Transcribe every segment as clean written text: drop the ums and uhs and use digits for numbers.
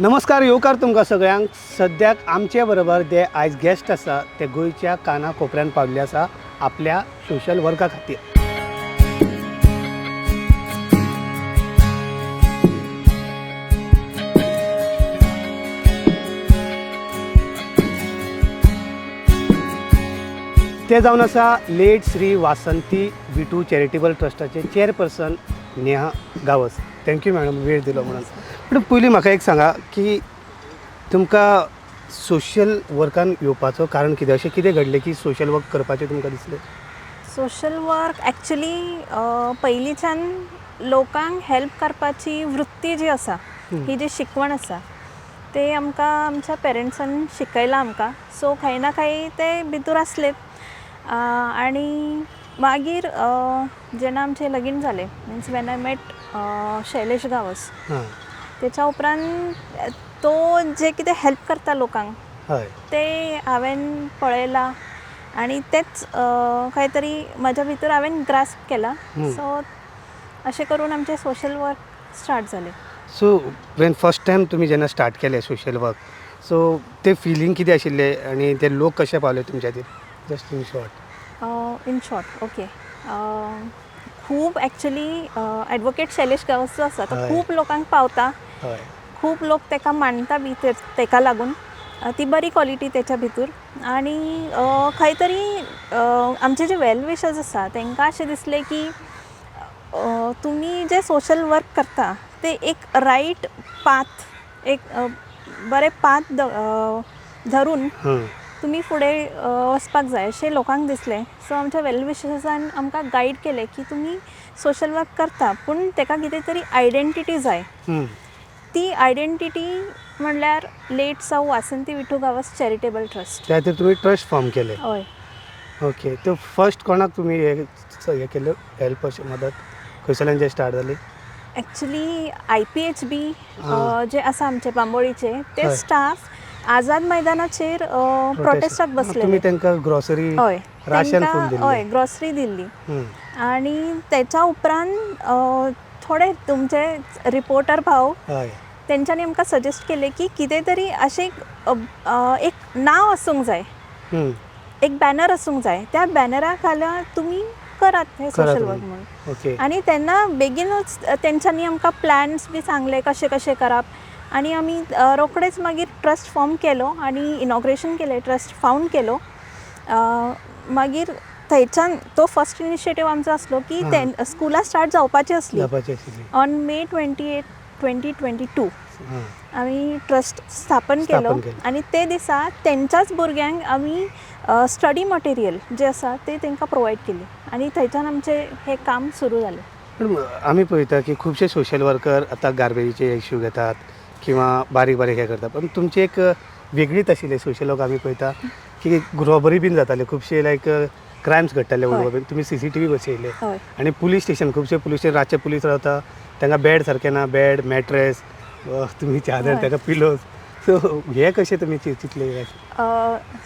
नमस्कार येवकार तुमकां सगळ्यांक सद्याक आमचे बरोबर जे आयज गेस्ट आसा ते गोंयच्या काना कोपऱ्यान पावल्ले आसा आपल्या सोशल वर्का खातीर. ते जावन आसा लेट श्री वासंती विटू charitable ट्रस्टाचे chairperson Neha Gawas. Thank you madam वेळ दिलो म्हणून. पण पयलीं म्हाका एक सांगा की तुमकां सोशल वर्कान येवपाचो कारण कितें, अशें कितें घडलें की सोशल वर्क करपाचें तुमकां दिसलें? सोशल वर्क ॲक्च्युली पयलींच्यान लोकांक हेल्प करपाची वृत्ती जी आसा, ही जी शिकवण आसा ते आमकां आमच्या पेरंट्सान शिकयलां आमकां. सो खंय ना खंय ते भितूर आसलेत. आनी मागीर जेन्ना आमचें लगीन जालें, means when I met Shailesh Gawas, तेच्या उपरांत तो जे कितें हेल्प करता लोकांक ते हांवें पळयलां आनी तेच खंय तरी म्हज्या भितर हांवें ग्रास्प केला. सो अशें करून आमचें सोशल वर्क स्टार्ट जालें. सो वेन फस्ट टायम तुमी जेन्ना स्टार्ट केलें सोशल वर्क, सो ते फिलींग कितें आशिल्लें आनी ते लोक कशे पावले तुमच्या खातीर? Just in short. In short okay. खूब ॲक्च्युली ॲडवोकेट शैलेश गावस जो आसा तो खूब लोकांक पावता. खूब लोक तेका मानता बी तेका लागून. ती बरी क्वॉलिटी तेच्या भितर. आनी खंय तरी आमचे जे वेल विशर्स आसा तांकां अशें दिसलें की तुमी जे सोशल वर्क करता ते एक रायट पाथ, एक बरें पाथ धरून तुमी फुडें वचपाक जाय अशें लोकांक दिसलें. सो आमच्या वेल विशर्सान आमकां गायड केलें की तुमी सोशल वर्क करता पूण तेका कितें तरी आयडेंटिटी जाय. ती आयडेंटिटी म्हणल्यार लेट सौ वासंती विठू गावस चॅरिटेबल ट्रस्ट. त्या खातीर तुमी ट्रस्ट फॉर्म केलें? हय. ओके. तो फस्ट कोणाक तुमी हे केलें हेल्प, अशी मदत खंयसरल्यान जे स्टार्ट जाली? ॲक्च्युली IPHB जे आसा आमचे बांबोळीचे ते स्टाफ आझाद मैदानाचेर प्रोटेस्टाक बसले. तुमी तांकां ग्रोसरी, राशन फूल दिल्लें? हय, ग्रोसरी दिल्ली. आनी तेच्या उपरांत थोडे तुमचे रिपोर्टर भाव तेंच्यांनी आमकां सजेस्ट केलें की कितें तरी अशें एक नांव आसूंक जाय, एक बॅनर आसूंक जाय. त्या बॅनरा खाला तुमी करात हे सोशल वर्क म्हणून. आनी तेन्ना बेगीनूच तेंच्यांनी आमकां प्लॅन्स बी सांगले कशें कशें करप. आनी आमी रोखडेच मागीर ट्रस्ट फॉर्म केलो आनी इनॉग्रेशन केलें, ट्रस्ट फावंड केलो. मागीर थंयच्यान तो फस्ट इनिशिएटीव आमचो आसलो की स्कुलां स्टार्ट जावपाची आसली ऑन मे 28, 2022. आमी ट्रस्ट स्थापन केलो आनी ते दिसा तेंच्याच भुरग्यांक आमी स्टडी मटेरियल जे आसा ते तांकां प्रोवायड केली आनी थंयच्यान आमचें हें काम सुरू जालें. पण आमी पळयता की खुबशे सोशल वर्कर आतां गार्बेजीचे इश्यू घेतात किंवा बारीक बारीक हे करतात. पण तुमची एक वेगळीच आशिल्ली सोशल वर्क. आमी पळयता की रॉबरी बीन जाताले, खुबशे लायक क्रायम्स घडटाले उडोवप. तुमी CCTV बसयले आनी पुलीस स्टेशन, खुबशे पुलीस स्टेशन रातचे पुलीस रावता, तांकां बेड सारके ना, बेड, मॅट्रेस, तुमी चादर, ताका पिलोज. सो हे कशें तुमी चिंतले?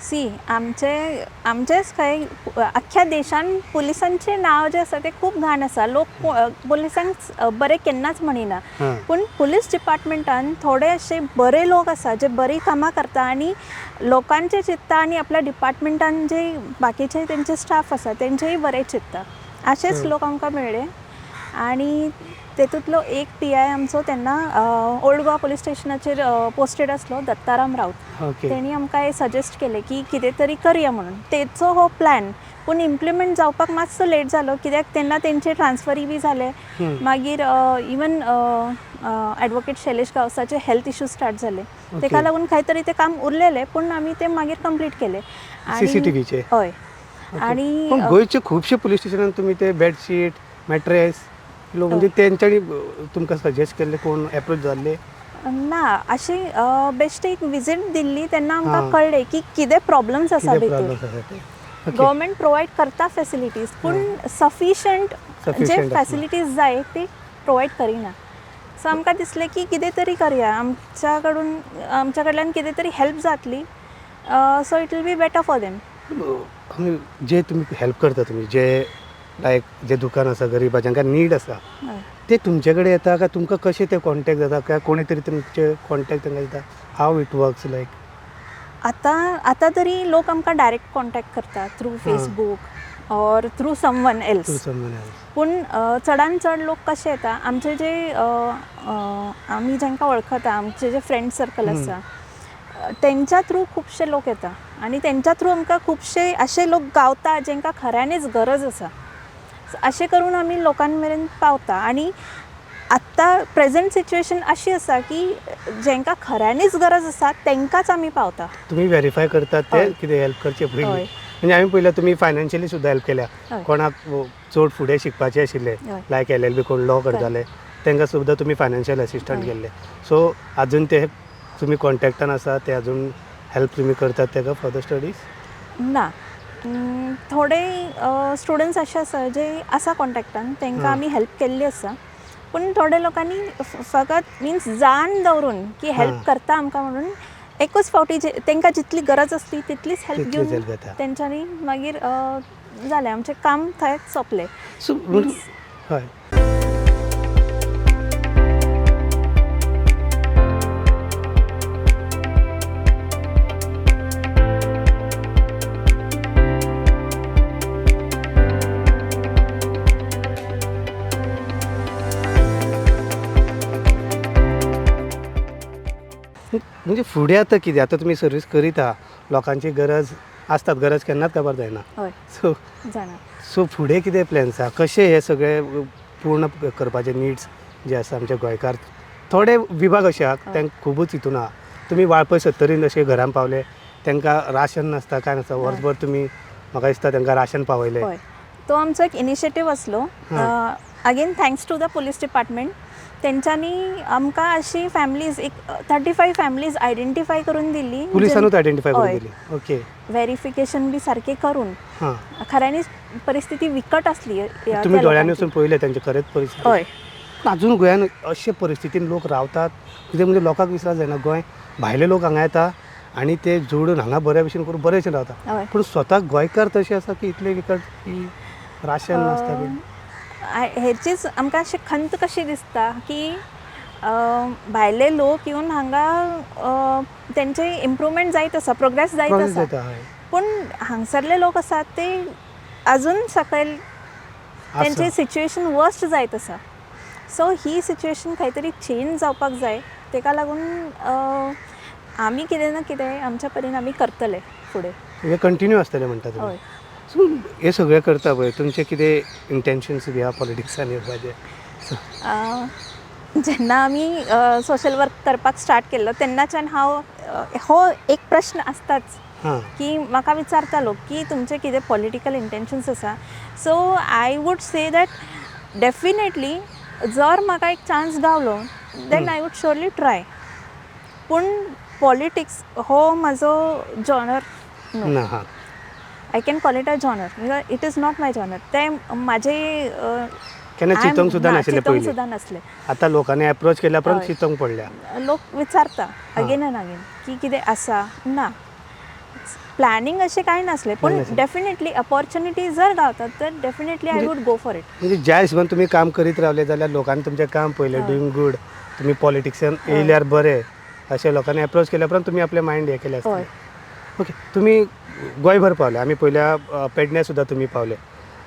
सी आमचेच खंय आख्ख्या देशान पुलिसांचें नांव जें आसा तें खूब घाण आसा. लोक पुलिसांक बरें केन्नाच म्हणिना. पूण पुलीस डिपार्टमेंटान थोडे अशे बरे लोक आसा जे बरीं कामां करता आनी लोकांचें चिंतता आनी आपल्या डिपार्टमेंटान जे बाकीचे तेंचे स्टाफ आसा तेंचेय बरें चिंतता. अशेच लोक आमकां मेळ्ळे. आनी तेतूंतलो एक PI आमचो तेन्ना ओल्ड गोवा पुलीस स्टेशनाचेर पोस्टेड आसलो, दत्ताराम रावत. तेणी आमकां हे सजेस्ट केलें की कितें तरी करया म्हणून. तेचो हो प्लॅन पूण इम्प्लिमेंट जावपाक मातसो लेट जालो कित्याक तेन्ना तेंचे ट्रान्सफरी बी जाले. मागीर इवन ॲडवोकेट शैलेश गावसाचे हेल्थ इश्यूज स्टार्ट जाले. तेका लागून खंय तरी तें काम उरलेलें पूण आमी तें मागीर कंप्लीट केलें. CCTVचे? हय. आनी गोंयचे खुबशे पुलीस स्टेशनान तुमी ते बेडशीट, मॅट्रेस म्हणजे तेंच्यांनी तुमकां सजेस्ट केल्ले, कोण एप्रोच जाल्ले? ना, अशी बेश्ट एक विजीट दिल्ली तेन्ना आमकां कळ्ळें की कितें प्रॉब्लम्स आसा भितर. गव्हर्मेंट प्रोवायड करता फॅसिलिटीज पूण सफिशंट जे फॅसिलिटीज जाय ते प्रोवायड करिना. सो आमकां दिसलें की कितें तरी करया, आमच्या कडल्यान कितें तरी हेल्प जातली. So it will be better for them. जे तुमी हेल्प करता, तुमी जे लायक जे दुकान आसा गरिबा जांकां नीड आसा हय. ते तुमचे कडेन येता काय तुमकां कशें ते कॉन्टॅक्ट जाता काय कोणी तरी तुमचे कॉन्टॅक्ट तांकां दिता हाव इट वर्क्स लायक आता तरी लोक आमकां डायरेक्ट कॉन्टॅक्ट करता through Facebook or through someone else. To someone else. पूण चडान चड लोक कशे येता आमचे जे आमी जांकां वळखता आमचे जे फ्रेंड सर्कल आसा तेंच्या थ्रू खुबशे लोक येता आनी तेंच्या थ्रू आमकां खुबशे अशे लोक गावता जेंकां खऱ्यांनीच गरज आसा. अशें करून आमी लोकां मेरेन पावता आनी आत्तां प्रेझंट सिच्युएशन अशी आसा की जेंकां खऱ्यांनीच गरज आसा तेंकांच आमी पावता. तुम्ही व्हेरीफाय करतात ते हय. कितें हेल्प करचे पयलीं हय. म्हणजे आमी पयलें तुमी फायनान्शियली सुद्दां हेल्प केल्या हय. कोणाक चड फुडें शिकपाचें आशिल्लें हय. लायक LLB कोण लॉ करताले तांकां सुद्दां तुमी फायनान्शियल असिस्टंट हय. केल्ले सो अजून ते तुमी कॉन्टॅक्टान आसा ते अजून हेल्प तुमी करतात ताका फॉर द स्टडीज. ना थोडे स्टुडंट्स अशे आसा जे आसा कॉन्टॅक्टान तेंकां आमी हेल्प केल्ली आसा पूण थोड्या लोकांनी फकत मिन्स जाण दवरून की हेल्प करता आमकां म्हणून एकूच फावटी तांकां जितली गरज आसली तितलीच हेल्प तितलीच घेवन help घेता. तेंच्यांनी मागीर जालें आमचें काम थंय सोंपलें. सो हय म्हणजे फुडें आतां कितें आतां तुमी सर्वीस करीत आहा लोकांची गरज आसतात गरज केन्नाच काबार जायना हय सो जाणा. सो फुडें कितें प्लॅन्स आहा कशें हे सगळे पूर्ण करपाचे निड्स जे आसा आमचे गोंयकार थोडे विभाग अशे आहा तांकां खुबूच हितून आहा तुमी वाळपय 70 अशे घरान पावले तांकां राशन नासता काय नासता वर्सभर तुमी म्हाका दिसता तांकां राशन पावयलें. हय तो आमचो एक इनिशिएटीव आसलो again thanks to the police department. तेंच्यांनी आमकां अशी फॅमिलीज एक 35 फॅमिलीज आयडेंटिफाय करून दिल्ली पुलिसानूच आयडेंटिफाय करून हय. दिली. ओके व्हेरिफिकेशन बी सारकें करून हां खऱ्यांनीच परिस्थिती विकट आसली तुमी दोळ्यांनी वचून पळयलें तांचे खरेंच परिस्थिती. हय पूण अजून गोंयान अशे परिस्थितीन लोक रावतात कितें म्हणजे लोकांक विश्वास जायना गोंय भायले लोक हांगा येता आनी ते जोडून हांगा बऱ्या भशेन करून बरे भशेन रावता हय. पूण स्वता गोंयकार तशे आसा की इतले विकट की राशन नासता बीन. हेचीच आमकां अशी खंत कशी दिसता की भायले लोक येवन हांगा तेंचे इम्प्रूवमेंट जायत आसा प्रोग्रेस जायत Progress आसा जाता, हय. पूण हांगसरले लोक आसात ते अजून सकयल तेंचे सिच्युएशन वर्स्ट जायत आसा. सो ही सिच्युएशन खंय तरी चेंज जावपाक जाय तेका लागून आमी कितें ना कितें आमच्या परीन आमी करतले फुडें. हे कंटिन्यू आसतलें म्हणटा तुमी. हय सो हे सगळें करता पळय तुमचे कितें इंटेन्शन्स बी आहा पॉलिटिक्सान येवपाचे. जेन्ना आमी सोशल वर्क करपाक स्टार्ट केल्लो तेन्नाच्यान हांव हो एक प्रश्न आसताच हां की म्हाका विचारतालो की तुमचे कितें पॉलिटिकल इंटेन्शन्स आसा. So I would say that definitely जर म्हाका एक चान्स गावलो then I would surely try. पूण पॉलिटिक्स हो म्हजो जॉनर न्हू. ना हां I can call it a genre because it is not my genre. ते म्हाजे केन्ना चिंतूंक सुद्दां नाशिल्लें चिंतूंक पयलीं. सुद्दां नासलें. आतां लोकांनी अप्रोच केल्या उपरांत हय. चिंतूंक पडल्या. लोक विचारता अगेन एंड अगेन की कितें आसा ना प्लॅनिंग अशें कांय नासलें पूण नासलें. डेफिनेटली अपॉर्च्युनिटी जर गावतात तर definitely I would go for it. म्हणजे ज्या हिशोबान तुमी काम करीत रावले जाल्यार लोकांनी तुमचें काम पळयलें डुईंग गूड तुमी पॉलिटिक्सान येयल्यार बरें अशें लोकांनी अप्रोच केल्या उपरांत तुमी आपलें मायंड हें केलें आसतलें. हय ओके तुमी गोंयभर पावले आमी पयल्या पेडण्यां सुद्दां तुमी पावले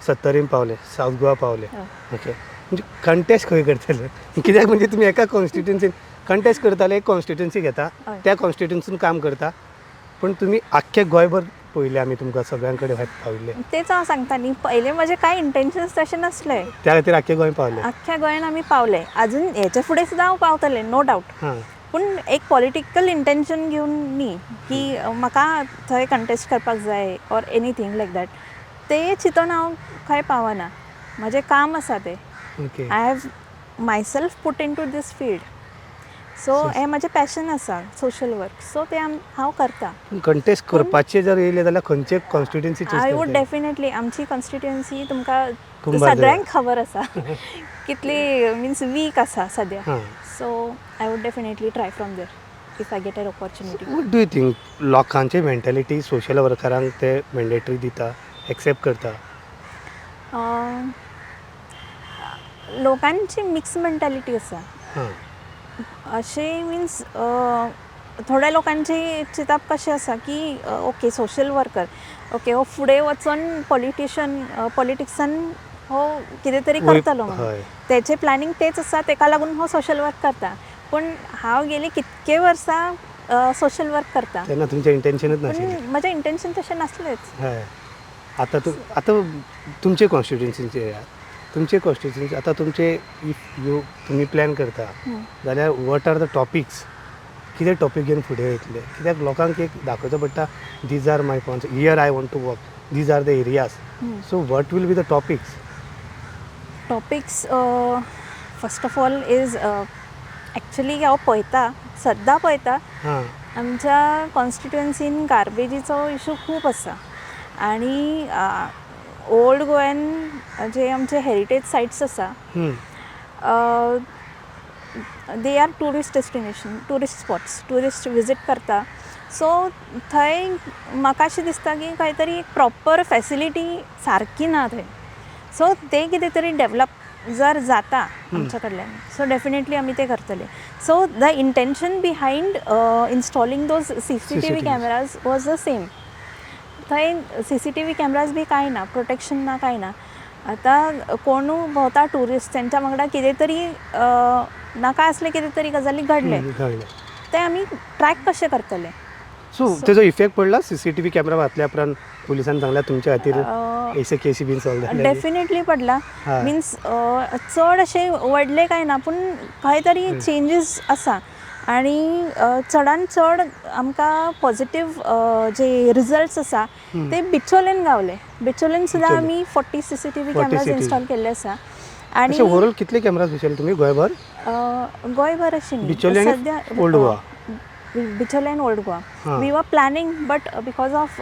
70 पावले सावथ गोवा पावले. हय. ओके म्हणजे कंटेस्ट खंय करतले कित्याक म्हणजे तुमी एका कॉन्स्टिट्युन्सीन कंटेस्ट करताले एक कॉन्स्टिट्युन्सी घेता हय. त्या कॉन्स्टिट्युन्सीन काम करता पूण तुमी आख्खे गोंयभर पळयलें आमी तुमकां सगळ्यां कडेन पाविल्ले तेच हांव सांगता न्ही पयलें म्हजे कांय इंटेन्शन्स तशें नासले. त्या खातीर आख्खे गोंय पावले. आख्ख्या गोंयान आमी पावले अजून हेचे फुडें सुद्दां हांव पावतलें नो डावट. हां पूण एक पॉलिटिकल इंटेन्शन घेवन न्ही की म्हाका थंय कंटेस्ट करपाक जाय ऑर एनीथींग लायक दॅट ते चिंतून हांव खंय पावना. म्हजें काम आसा तें okay I have myself put into this field. So हें म्हजें पॅशन आसा सोशल वर्क सो तें हांव करता. कंटेस्ट करपाचें जर येयलें जाल्यार खंयचे कॉन्स्टिट्युन्सी चूज आय वूड करतले? डेफिनेटली आमची कॉन्स्टिट्युएन्सी तुमकां कुंभारजुव्यां. सगळ्यांक खबर आसा कितली मिन्स वीक आसा सद्या. हां so I wood definitely try from there if I get an opportunity. What do you think लोकांची मेंटेलिटी सोशल वर्करांक ते मॅन्डेटरी दिता एक्सेप्ट करता? लोकांची मिक्स मेंटॅलिटी आसा. हां अशे मिन्स थोड्या लोकांची चिंतप कशें आसा की ओके सोशल वर्कर ओके हो फुडें वचून पॉलिटिक्सान हो कितें तरी करतलो म्हणून हय तेचें प्लॅनिंग तेच आसा, तेका लागून हो सोशल वर्क करता. पूण हांव गेली कितके वर्सां सोशल वर्क करता, तेन्ना तुमचें इंटेन्शनूच नाशिल्लें. पूण म्हजें इंटेन्शन तशें नासलेंच. हय आतां तुमचे कॉन्स्टिट्युन्सीचे आतां तुमचे इफ तुमी प्लॅन करता जाल्यार वॉट आर द टॉपिक्स, कितें टॉपीक घेवन फुडें वयतले? कित्याक लोकांक एक दाखोवचो पडटा these are my points, here I want to work, these are the areas. So what will be the topics? Topics first of all is actually हांव पळयता, सद्दां पळयता हां आमच्या कॉन्स्टिट्युएन्सीन गार्बेजीचो इशू खूब आसा. आनी ओल्ड गोंयान जे आमचे हेरिटेज सायट्स आसा they are tourist destination, tourist spots, tourist visit करता. सो थंय म्हाका अशें दिसता की खंय तरी एक प्रॉपर फॅसिलिटी सारकी ना थंय. सो ते कितें तरी डेवलप जर जाता आमच्या कडल्यान सो डेफिनेटली आमी ते करतले. So the intention behind installing those CCTV cameras was the same. थंय CCTV कॅमेराज बी कांय ना, प्रोटेक्शन ना, कांय ना. आतां कोणू भोंवता टुरिस्ट तेंच्या वांगडा कितें तरी नाका आसले कितें तरी गजाली घडले ते आमी ट्रॅक कशें करतले? सो तेजो इफेक्ट पडला CCTV कॅमेरा घातल्या उपरांत पुलिसान सांगल्या तुमच्या खातीर एसे केसी बीन सॉल्व जाले? डेफिनेटली पडला. मिन्स चड अशें व्हडले कांय ना, पूण खंय तरी चेंजीस आसा. आनी चडान चड आमकां पॉजिटीव जे रिजल्ट्स आसा ते बिचोलेन गावले. बिचोलेन सुद्दां आमी 40 CCTV कॅमेराज इन्स्टॉल केल्ले आसा. आनी ओवरऑल कितले कॅमेराज बसयले तुमी गोंयभर? गोंयभर अशें न्ही, बिचोले सद्या ओल्ड गोवा. बिचोले आनी Old Goa. We were planning but because of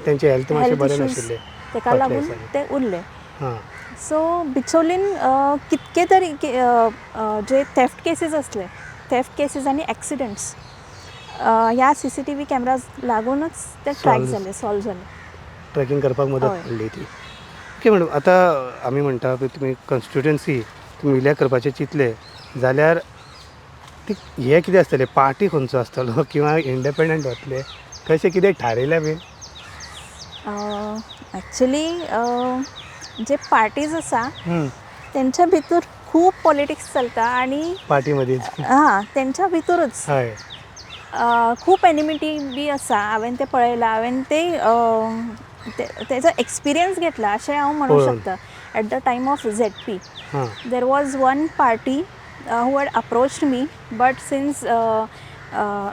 तेंचे हेल्थ मातशें बरें नाशिल्लें तेका लागून ते उरले. हां सो बिचोलीन कितके तरी जे थेफ्ट केसीस असले, थेफ्ट केसीस आनी एक्सिडेंट्स ह्या CCTV कॅमेराज लागूनच ते ट्रॅक जाले, सॉल्व जाले. ट्रॅकिंग करपाक मदत पडली ती. ओके मॅडम, आतां आमी म्हणटा पळय तुमी कॉन्स्टिट्युएन्सी तुमी विलय करपाचें चिंतले जाल्यार ती हे कितें आसतलें, पार्टी खंयचो आसतलो किंवा इंडिपेंडंट वतले, कशें कितें थारयलें बीन? एक्चुली जे पार्टीज आसा तेंच्या भितर खूब पॉलिटिक्स चलता आनी पार्टी मदींच तेंच्या भितरूच हय खूब एनिमिटी बी आसा. हांवें ते पळयलां, हांवें तेजो एक्सपिरियन्स घेतला अशें हांव म्हणूंक शकता. At the time of ZP there was one party who had approached me, but since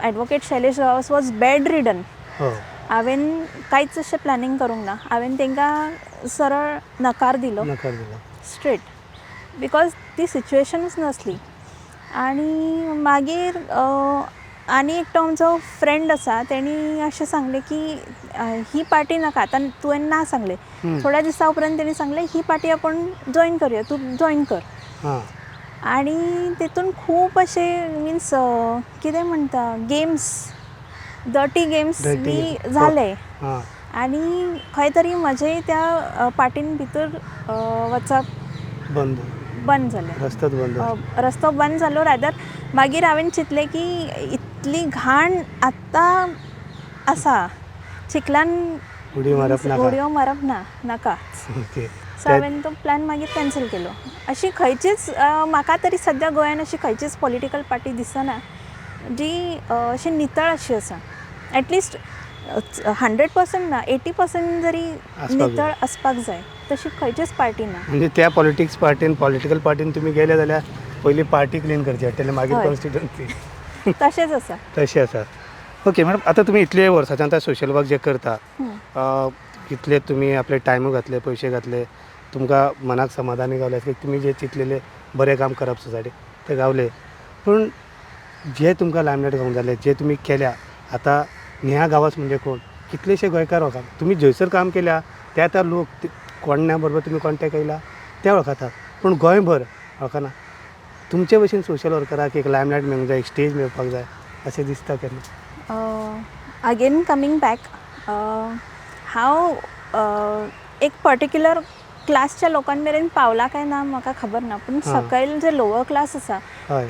Advocate Shailesh Rawat was bedridden, हांवें कांयच अशें प्लॅनिंग करूंक ना. हांवें तांकां सरळ नकार दिलो स्ट्रेट, बिकॉज ती सिच्युएशनूच नासली. आनी मागीर आनी एकटो आमचो फ्रेंड आसा, तेणी अशें सांगलें की ही पार्टी नाका. आतां तुवें ना सांगलें, थोड्या दिसा उपरांत तेणी सांगलें ही पार्टी आपण जॉयन करुया, तूं जॉयन कर. आनी तितून खूब अशे मिन्स कितें म्हणटा गेम्स, डर्टी गेम्स बी जाले. आनी खंय तरी म्हजें त्या पार्टीन भितर वचप बंद जालें. रस्तो बंद जालो. रादर मागीर हांवें चिंतलें की इतली घाण आत्तां आसा, चिखलान उडी मारप नाका. सो हांवें तो प्लॅन मागीर कॅन्सल केलो. अशी खंयचीच म्हाका तरी सद्या गोंयान अशी खंयचीच पॉलिटिकल पार्टी दिसना जी अशी नितळ अशी आसा. एटलिस्ट 100% ना, 80% जरी नितळ आसपाक जाय, तशी खंयचीच पार्टी ना. म्हणजे त्या पॉलिटिकल पार्टीन तुमी गेले जाल्यार पयली पार्टी क्लीन करची पडटली, मागीर कॉन्स्टिट्युएन्सी. तशेंच आसा. तशें आसा. ओके मॅडम, आतां तुमी इतले वर्सांच्यान आतां सोशल वर्क जे करता, कितले तुमी आपले टायम घातले, पयशे घातले, तुमकां मनाक समाधानी गावलें की तुमी जे चिंतलेले बरें काम करप सोसायटी ते गावले. पूण जे तुमकां लायमलायट गावूंक जालें, जे तुमी केल्या, आतां नेहा गांवस म्हणजे कोण, कितलेशे गोंयकार वळखता. तुमी जंयसर काम केल्या त्या लोक कोण्या बरोबर तुमी कॉन्टेक्ट येयला ते वळखतात, पूण गोंयभर वळखना. तुमचे भशेन सोशल वर्कराक एक लायमलायट मेळूंक जाय, एक स्टेज मेळपाक जाय अशें दिसता केन्ना? अगेन कमींग बॅक, हांव एक पर्टिक्युलर क्लासच्या लोकां मेरेन पावला काय ना म्हाका खबर ना, पूण सकयल जे लोवर क्लास आसा हय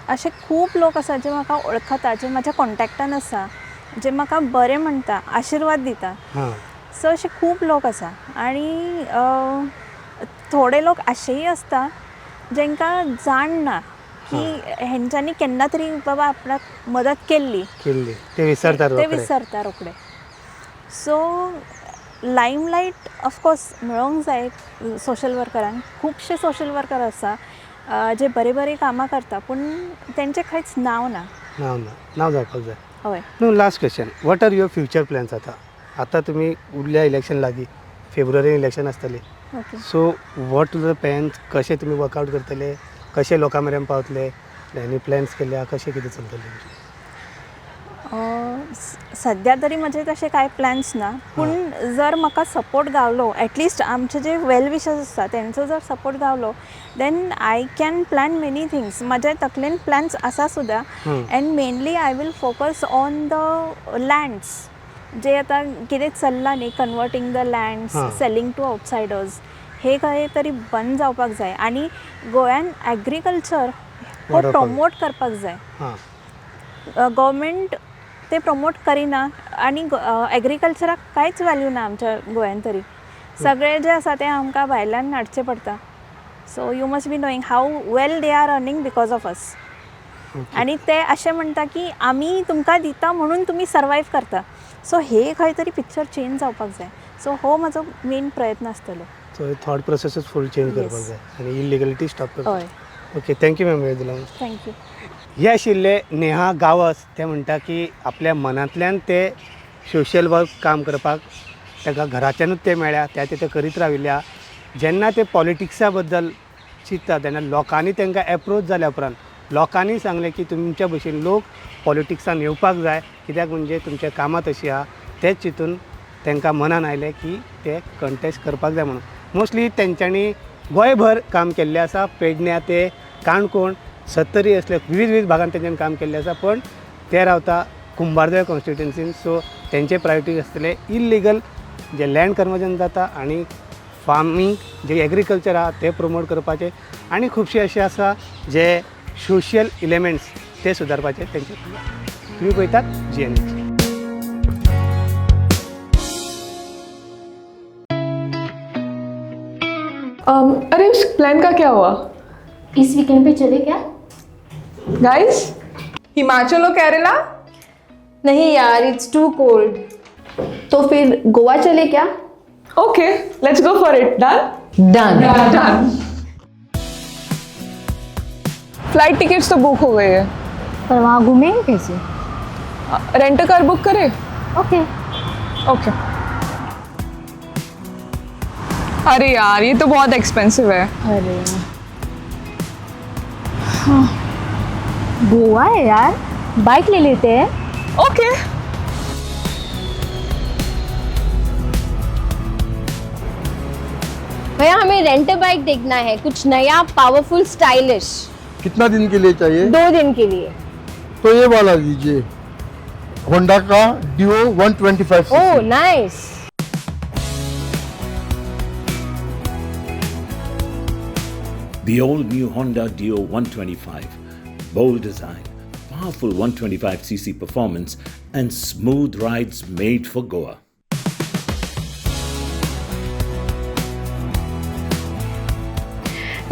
असे खूप लोक आसा जे म्हाका वळखता, जे म्हाज्या कॉन्टॅक्टान आसा, जे म्हाका बरें म्हणटा, आशिर्वाद दिता. हां सो असे खूप लोक आसा. आणि थोडे लोक अशेही असता जेंकां जाण ना की हेंच्यांनी केन्ना तरी बाबा आपणाक मदत केल्ली, ते विसरतात ते विसरता रोखडे. सो लायमलायट ऑफकोर्स मेळोंक जाय सोशल वर्करांक. खुबशे सोशल वर्कर आसा जे बरे बरे कामां करता, पूण तेंचें खंयच नांव ना. नाव जावपाक जाय. हय. No last question, what are your future plans आतां तुमी उरल्या इलेक्शन लागीं, फेब्रुवारी इलेक्शन आसतलें. Okay. So what to the plans, कशें तुमी वर्कआउट करतले, कशें लोकां मेरेन पावतले, एनी प्लॅन्स केल्या, कशें कितें चलतलें? सध्या तरी म्हजे तशे कांय प्लॅन्स ना, पूण जर म्हाका सपोर्ट गावलो, एटलिस्ट आमचे जे वेल विशर्स आसता तेंचो जर सपोर्ट गावलो, then I can plan many things. म्हाज्या तकलेन प्लॅन्स आसा सुद्दां. And mainly I will focus on the lands, जे आतां कितें चल्लां न्ही, converting the lands, selling to outsiders, हे खंय तरी बंद जावपाक जाय. आनी गोंयान एग्रीकल्चर हो प्रमोट करपाक जाय. गव्हर्मेंट ते प्रमोट करिना आनी एग्रीकल्चराक कांयच वॅल्यू ना आमच्या गोंयान तरी. सगळे जे आसा ते आमकां भायल्यान हाडचें पडटा. So you must be knowing how well they are earning because of us. आनी ते अशें म्हणटा की आमी तुमकां दिता म्हणून तुमी सर्वायव करता. सो हे खंय तरी पिक्चर चेंज जावपाक जाय. सो हो म्हजो मेन प्रयत्न आसतलो. सो थॉट प्रोसेसच फूल चेंज करपाक जाय आनी इलिगलिटी स्टॉप करपाक. हय. ओके, थँक्यू मॅम वेळ दिला. थँक्यू. हे आशिल्ले नेहा गावस. ते म्हणटा की आपल्या मनांतल्यान ते सोशल वर्क काम करपाक ताका घराच्यानूच ते मेळ्ळ्या, ते करीत राविल्ल्या. जेन्ना ते पॉलिटिक्सा बद्दल चिंतता तेन्ना लोकांनी तांकां एप्रोच जाल्या उपरांत लोकांनी सांगलें की तुमच्या भशेन लोक पॉलिटिक्सान येवपाक जाय, कित्याक म्हणजे तुमच्या कामां तशीं आहा. तेच चिंतून तांकां मनान आयलें की ते कंटेस्ट करपाक जाय म्हणून. मोस्टली तेंच्यांनी गोंयभर काम केल्लें आसा. पेडण्या ते काणकोण, सत्तरी असले विविध भागांत तेंच्यांनी काम केल्लें आसा. पण ते रावता कुंभारदेव कॉन्स्टिट्युएन्सीन. सो तेंचे प्रायोरिटी आसतले इल्लिगल जे लँड कन्वर्जन जाता आनी फार्मींग जे एग्रीकल्चर आहा ते प्रमोट करपाचे. आनी खुबशे अशे आसा जे सोशियल एलिमेंट्स ते सुदारपाचे तेंचे. तुमी पळयतात GNH. अरे उस प्लान का क्या हुआ? इस वीकेंड पे चले क्या? गाइस, हिमाचल और केरला? नहीं यार, इट्स टू कोल्ड. तो फिर गोवा चले क्या? Okay, let's go for it. Done? Done. Flight tickets तो बुक हो गई है. पर वहाँ घूमेंगे कैसे? रेंट कार बुक करें? ओके. ओके. अरे यार, ये तो बहुत एक्सपेंसिव है. अरे हाँ. गोवा है यार, बाइक ले लेते हैं. ओके. भैया हमें रेंट बाइक देखना है, कुछ नया, पावरफुल, स्टाइलिश. कितना दिन के लिए चाहिए? 2 दिन के लिए. तो ये वाला लीजिए, होंडा का Dio 125 oh cc. Nice. The all-new Honda Dio 125. Bold design, powerful 125cc performance, and smooth rides made for Goa.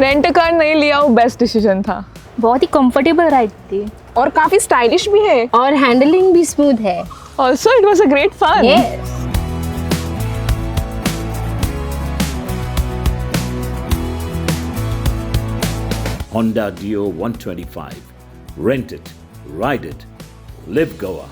Rent car नहीं लिया वो बेस्ट डिसीजन था. बहुत ही कंफर्टेबल राइड थी और काफी स्टाइलिश भी है. और हैंडलिंग भी स्मूथ है. Also, it was a great fun. Yes. Honda Dio 125. Rent it, ride it, live Goa.